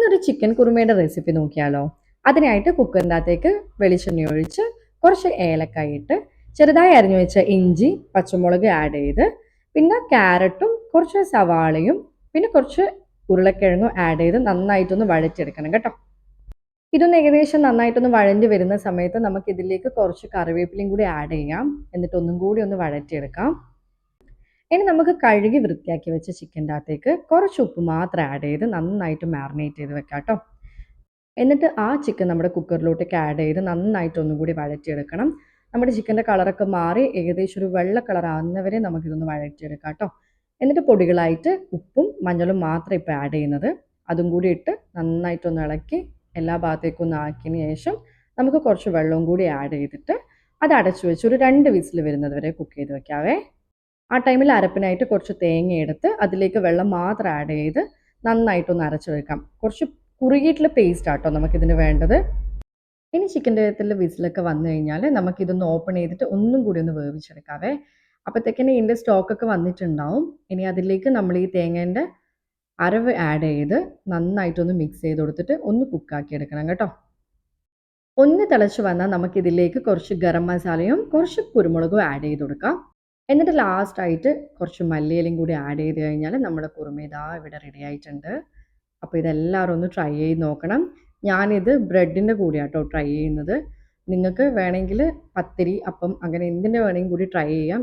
ഇന്നൊരു chicken കുറുമയുടെ recipe നോക്കിയാലോ? അതിനായിട്ട് കുക്കറിൻ്റെ അകത്തേക്ക് വെളിച്ചെണ്ണ ഒഴിച്ച് കുറച്ച് ഏലക്കായ ഇട്ട് ചെറുതായി അരിഞ്ഞു വെച്ച ഇഞ്ചി പച്ചമുളക് ആഡ് ചെയ്ത് പിന്നെ ക്യാരറ്റും കുറച്ച് സവാളയും പിന്നെ കുറച്ച് ഉരുളക്കിഴങ്ങും ആഡ് ചെയ്ത് നന്നായിട്ടൊന്ന് വഴറ്റിയെടുക്കണം കേട്ടോ. ഇതൊന്ന് ഏകദേശം നന്നായിട്ടൊന്ന് വഴഞ്ഞു വരുന്ന സമയത്ത് നമുക്ക് ഇതിലേക്ക് കുറച്ച് കറിവേപ്പിലയും കൂടി ആഡ് ചെയ്യാം. എന്നിട്ട് ഒന്നും കൂടി ഒന്ന് വഴറ്റിയെടുക്കാം. ഇനി നമുക്ക് കഴുകി വൃത്തിയാക്കി വെച്ച ചിക്കൻ്റെ അകത്തേക്ക് കുറച്ച് ഉപ്പ് മാത്രം ആഡ് ചെയ്ത് നന്നായിട്ട് മാറിനേറ്റ് ചെയ്ത് വെക്കാം കേട്ടോ. എന്നിട്ട് ആ ചിക്കൻ നമ്മുടെ കുക്കറിലോട്ടേക്ക് ആഡ് ചെയ്ത് നന്നായിട്ട് ഒന്നും കൂടി വഴറ്റിയെടുക്കണം. നമ്മുടെ ചിക്കൻ്റെ കളറൊക്കെ മാറി ഏകദേശം ഒരു വെള്ള കളർ ആകുന്നവരെ നമുക്കിതൊന്ന് വഴറ്റിയെടുക്കാം കേട്ടോ. എന്നിട്ട് പൊടികളായിട്ട് ഉപ്പും മഞ്ഞളും മാത്രം ഇപ്പോൾ ആഡ് ചെയ്യുന്നത്. അതും കൂടി ഇട്ട് നന്നായിട്ടൊന്ന് ഇളക്കി എല്ലാ ഭാഗത്തേക്കും ഒന്ന് ആക്കിയതിന് ശേഷം നമുക്ക് കുറച്ച് വെള്ളവും കൂടി ആഡ് ചെയ്തിട്ട് അത് അടച്ചു വെച്ച് ഒരു 2 വിസിൽ വരുന്നത് വരെ കുക്ക് ചെയ്ത് വെക്കാവേ. ആ ടൈമിൽ അരപ്പിനായിട്ട് കുറച്ച് തേങ്ങ എടുത്ത് അതിലേക്ക് വെള്ളം മാത്രം ആഡ് ചെയ്ത് നന്നായിട്ടൊന്ന് അരച്ച് വെക്കാം. കുറച്ച് കുറുകിയിട്ടുള്ള പേസ്റ്റ് ആട്ടോ നമുക്കിതിന് വേണ്ടത്. ഇനി ചിക്കൻ്റെ അകത്തുള്ള വിസിലൊക്കെ വന്നു കഴിഞ്ഞാൽ നമുക്കിതൊന്ന് ഓപ്പൺ ചെയ്തിട്ട് ഒന്നും കൂടി ഒന്ന് വേവിച്ചെടുക്കാവേ. അപ്പോഴത്തേക്കിന് ഇതിൻ്റെ സ്റ്റോക്കൊക്കെ വന്നിട്ടുണ്ടാവും. ഇനി അതിലേക്ക് നമ്മൾ ഈ തേങ്ങേൻ്റെ അരവ് ആഡ് ചെയ്ത് നന്നായിട്ടൊന്ന് മിക്സ് ചെയ്ത് കൊടുത്തിട്ട് ഒന്ന് കുക്കാക്കി എടുക്കണം കേട്ടോ. ഒന്ന് തിളച്ച് വന്നാൽ നമുക്കിതിലേക്ക് കുറച്ച് ഗരം മസാലയും കുറച്ച് കുരുമുളകും ആഡ് ചെയ്ത് കൊടുക്കാം. എന്നിട്ട് ലാസ്റ്റായിട്ട് കുറച്ച് മല്ലിയിലയും കൂടി ആഡ് ചെയ്ത് കഴിഞ്ഞാൽ നമ്മുടെ കുറുമ ഇതാ ഇവിടെ റെഡി ആയിട്ടുണ്ട്. അപ്പോൾ ഇതെല്ലാവരും ഒന്ന് ട്രൈ ചെയ്ത് നോക്കണം. ഞാനിത് ബ്രെഡിൻ്റെ കൂടെയാട്ടോ ട്രൈ ചെയ്യുന്നത്. നിങ്ങൾക്ക് വേണമെങ്കിൽ പത്തിരി അപ്പം അങ്ങനെ എന്തിൻ്റെ വേണമെങ്കിലും കൂടി ട്രൈ ചെയ്യാം.